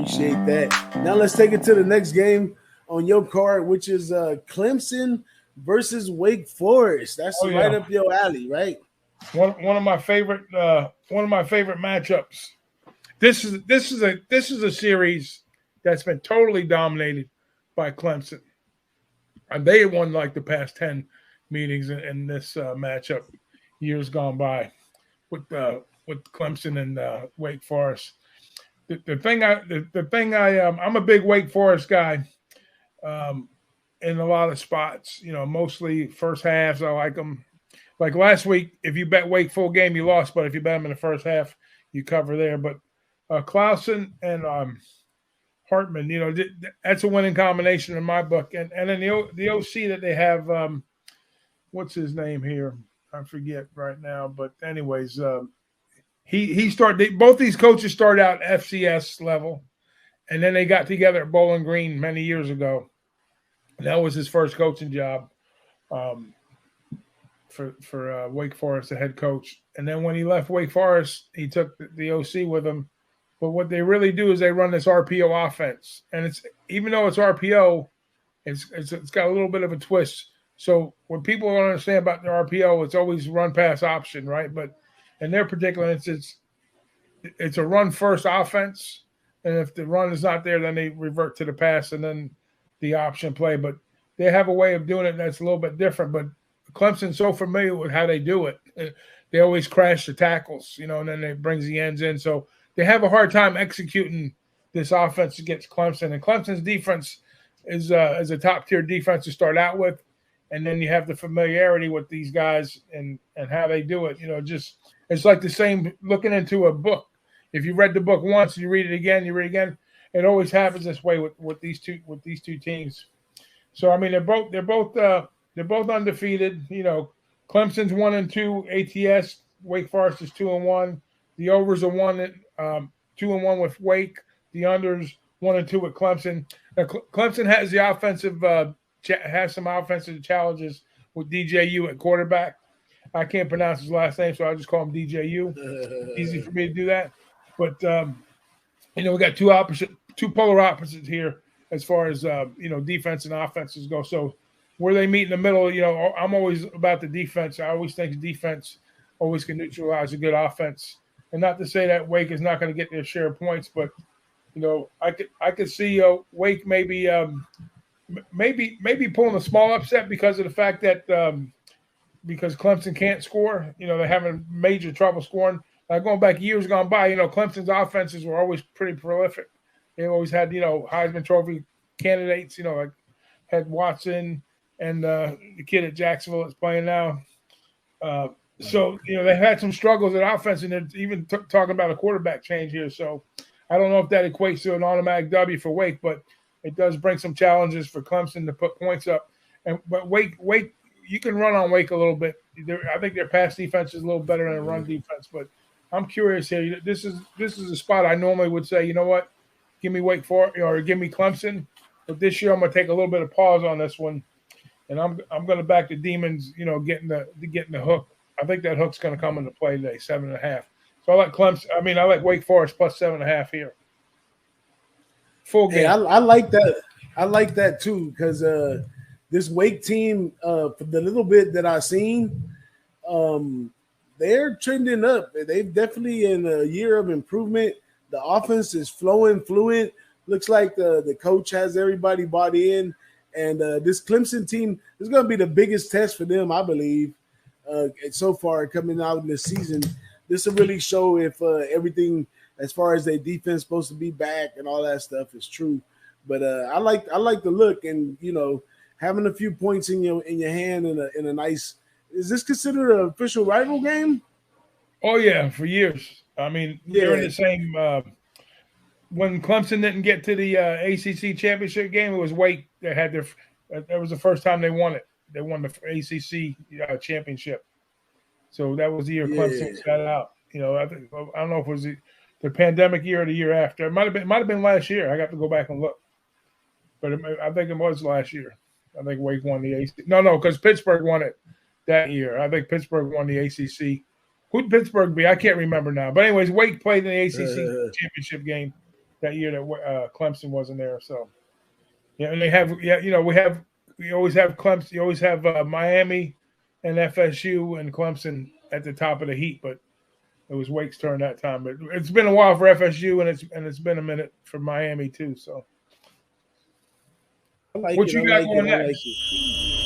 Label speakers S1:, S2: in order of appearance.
S1: Appreciate that. Now let's take it to the next game on your card, which is Clemson versus Wake Forest. That's right up your alley, right?
S2: One of my favorite matchups. This is a series that's been totally dominated by Clemson, and they won like the past 10 meetings in this matchup years gone by with Clemson and Wake Forest. I'm a big Wake Forest guy in a lot of spots. Mostly first halves. I like them. Like last week, if you bet Wake full game, you lost. But if you bet them in the first half, you cover there. But Clausen and Hartman, that's a winning combination in my book. And then the OC that they have, what's his name here? I forget right now. But anyways, both these coaches started out FCS level, and then they got together at Bowling Green many years ago. And that was his first coaching job for Wake Forest, the head coach. And then when he left Wake Forest, he took the OC with him. But what they really do is they run this RPO offense, and it's even though it's RPO, it's got a little bit of a twist. So what people don't understand about the RPO, it's always run pass option, right? But in their particular instance, it's a run first offense, and if the run is not there, then they revert to the pass and then the option play. But they have a way of doing it that's a little bit different. But Clemson's so familiar with how they do it. They always crash the tackles, and then it brings the ends in. So they have a hard time executing this offense against Clemson. And Clemson's defense is a top-tier defense to start out with. And then you have the familiarity with these guys and how they do it. It's like the same looking into a book. If you read the book once, you read it again, It always happens this way with these two teams. So I mean, they're both undefeated. Clemson's 1-2 ATS. Wake Forest is 2-1. The overs are 2-1 with Wake. The unders 1-2 with Clemson. Now, Clemson has the offensive has some offensive challenges with DJU at quarterback. I can't pronounce his last name, so I'll just call him DJU. Easy for me to do that. But we got two polar opposites here as far as defense and offenses go. So where they meet in the middle, I'm always about the defense. I always think defense always can neutralize a good offense. And not to say that Wake is not going to get their share of points, but I could see Wake maybe pulling a small upset because of the fact that because Clemson can't score. They're having major trouble scoring. Going back years gone by, Clemson's offenses were always pretty prolific. They always had Heisman Trophy candidates. Like had Watson and the kid at Jacksonville that's playing now. So they had some struggles at offense, and they're even talking about a quarterback change here. So I don't know if that equates to an automatic W for Wake, but it does bring some challenges for Clemson to put points up. But Wake, you can run on Wake a little bit. I think their pass defense is a little better than a run defense. But I'm curious here. This is a spot I normally would say, you know what, give me Wake Forest or give me Clemson. But this year I'm going to take a little bit of pause on this one, and I'm going to back the Demons. Getting the hook. I think that hook's going to come into play today, 7.5. So I like Clemson. I mean, I like Wake Forest plus 7.5 here. Full game.
S1: Hey, I like that. I like that too because this Wake team, for the little bit that I've seen, they're trending up. They've definitely in a year of improvement. The offense is flowing, fluid. Looks like the coach has everybody bought in, and this Clemson team is going to be the biggest test for them, I believe. So far coming out in this season, this will really show if everything as far as their defense supposed to be back and all that stuff is true. But I like the look, and having a few points in your hand in a nice. Is this considered an official rival game?
S2: Oh yeah, for years. I mean, they're in the same. When Clemson didn't get to the ACC championship game, it was Wake that had their. That was the first time they won it. They won the ACC championship. So that was the year Clemson got out. I don't know if it was the pandemic year or the year after. It might have been last year. I got to go back and look, but I think it was last year. I think Wake won the ACC. No, because Pittsburgh won it that year. I think Pittsburgh won the ACC. Who'd Pittsburgh be? I can't remember now. But anyways, Wake played in the ACC championship game that year that Clemson wasn't there. So yeah, and they have we always have Clemson. You always have Miami and FSU and Clemson at the top of the heat, but it was Wake's turn that time. But it's been a while for FSU, and it's been a minute for Miami too. So
S1: I like
S2: what
S1: it,
S2: you
S1: I
S2: got
S1: like
S2: going
S1: it, I
S2: next?
S1: like it.